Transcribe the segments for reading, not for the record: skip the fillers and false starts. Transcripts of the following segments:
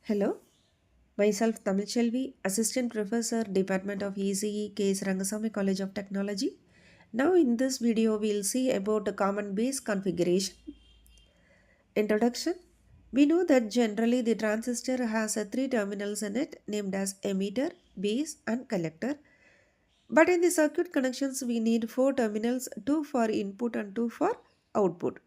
Hello, myself Tamil Chelvi, Assistant Professor, Department of ECE, K.S.Rangasamy College of Technology. Now in this video we'll see about a common base configuration. Introduction. We know that generally the transistor has three terminals in it named as emitter, base and collector. But in the circuit connections we need four terminals, two for input and two for output.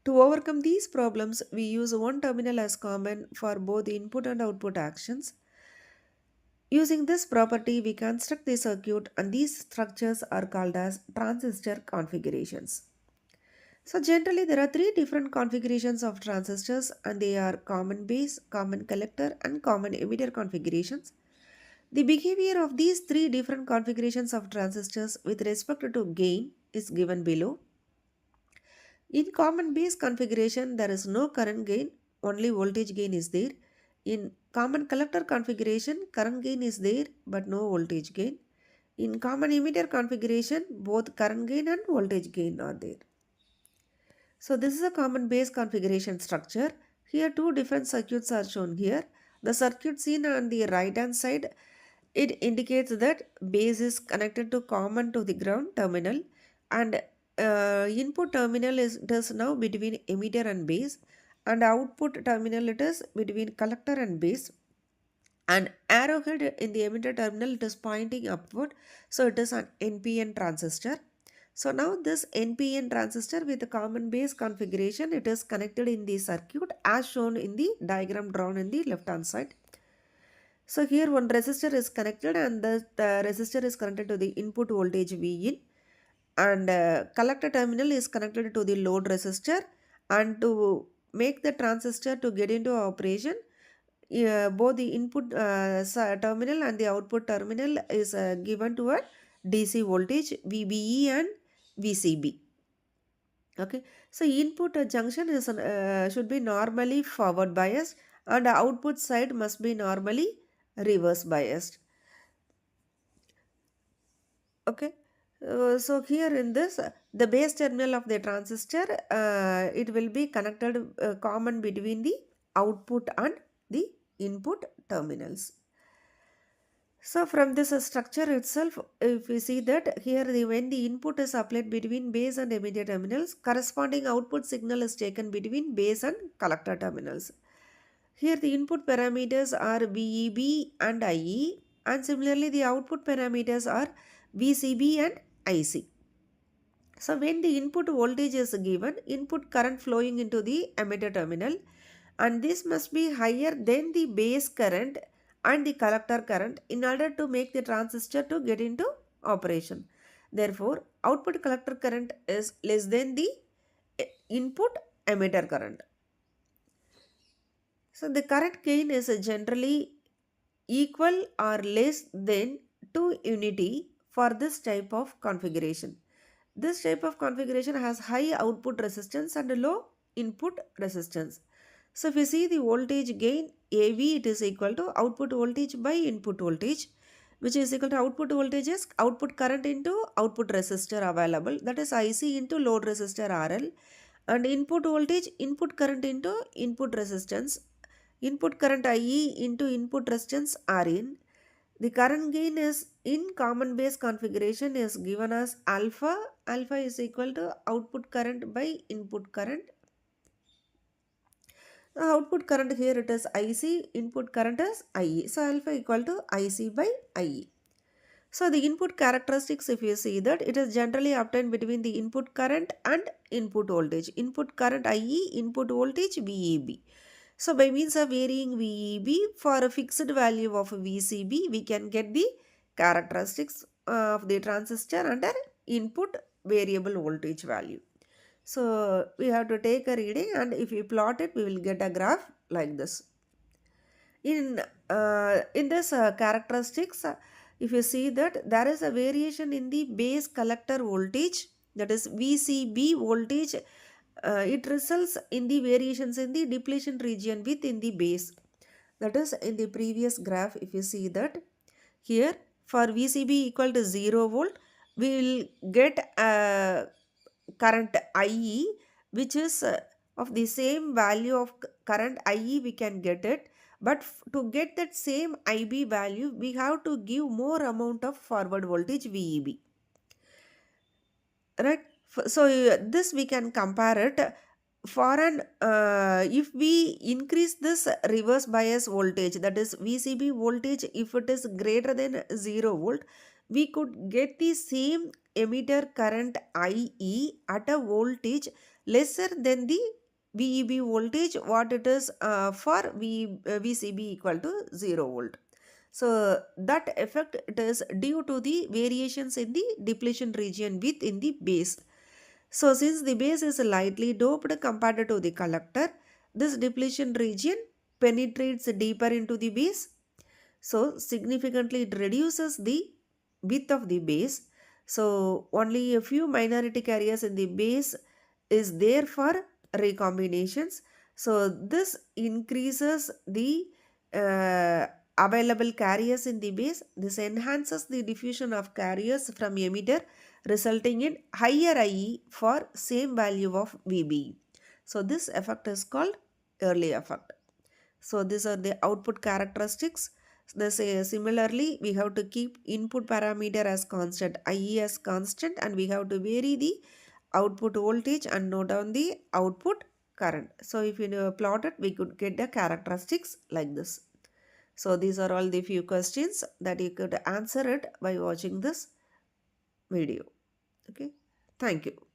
To overcome these problems, we use one terminal as common for both input and output actions. Using this property, we construct the circuit, and these structures are called as transistor configurations. So generally there are three different configurations of transistors, and they are common base, common collector and common emitter configurations. The behavior of these three different configurations of transistors with respect to gain is given below. In common base configuration, there is no current gain, only voltage gain is there. In common collector configuration, current gain is there but no voltage gain. In common emitter configuration, both current gain and voltage gain are there. So this is a common base configuration structure. Here two different circuits are shown here. The circuit seen on the right hand side, it indicates that base is connected to common to the ground terminal, and input terminal is it is now between emitter and base, and output terminal it is between collector and base, and arrowhead in the emitter terminal it is pointing upward, so it is an NPN transistor. So now this NPN transistor with a common base configuration, it is connected in the circuit as shown in the diagram drawn in the left hand side. So here one resistor is connected, and the resistor is connected to the input voltage V in, and collector terminal is connected to the load resistor, and to make the transistor to get into operation, both the input terminal and the output terminal is given to a DC voltage VBE and VCB. Okay, so input junction is should be normally forward biased, and output side must be normally reverse biased. Okay, so here in this, the base terminal of the transistor, it will be connected common between the output and the input terminals. So from this structure itself, if we see that here when the input is applied between base and emitter terminals, corresponding output signal is taken between base and collector terminals. Here the input parameters are VEB and IE, and similarly the output parameters are VCB and IC. So when the input voltage is given, input current flowing into the emitter terminal, and this must be higher than the base current and the collector current in order to make the transistor to get into operation. Therefore, output collector current is less than the input emitter current. So the current gain is generally equal or less than 2 unity for this type of configuration. This type of configuration has high output resistance and low input resistance. So if you see the voltage gain AV, it is equal to output voltage by input voltage, which is equal to output voltage is output current into output resistor available, that is IC into load resistor RL, and input voltage input current into input resistance, input current IE into input resistance RN. The current gain is in common base configuration is given as alpha. Alpha is equal to output current by input current. The output current here it is IC, input current is IE. So alpha equal to IC by IE. So the input characteristics, if you see that, it is generally obtained between the input current and input voltage. Input current IE, input voltage VEB. So by means of varying VEB for a fixed value of VCB, we can get the characteristics of the transistor under input variable voltage value. So we have to take a reading, and if we plot it, we will get a graph like this. In this characteristics, if you see that there is a variation in the base collector voltage, that is VCB voltage, it results in the variations in the depletion region within the base. That is in the previous graph, if you see that here for VCB equal to 0 volt, we will get a current IE which is of the same value of current IE we can get it, But to get that same IB value, we have to give more amount of forward voltage VEB, right? So this we can compare it for an if we increase this reverse bias voltage, that is VCB voltage, if it is greater than 0 volt, we could get the same emitter current IE at a voltage lesser than the VEB voltage what it is for VCB equal to 0 volt. So that effect it is due to the variations in the depletion region within the base. So since the base is lightly doped compared to the collector, this depletion region penetrates deeper into the base, so significantly it reduces the width of the base. So only a few minority carriers in the base is there for recombinations. So this increases the uh, available carriers in the base. This enhances the diffusion of carriers from emitter, resulting in higher IE for same value of VB. So this effect is called early effect. So these are the output characteristics. Similarly, we have to keep input parameter as constant, IE as constant, and we have to vary the output voltage and note down the output current. So if you plot it, we could get the characteristics like this. So these are all the few questions that you could answer it by watching this video. Okay. Thank you.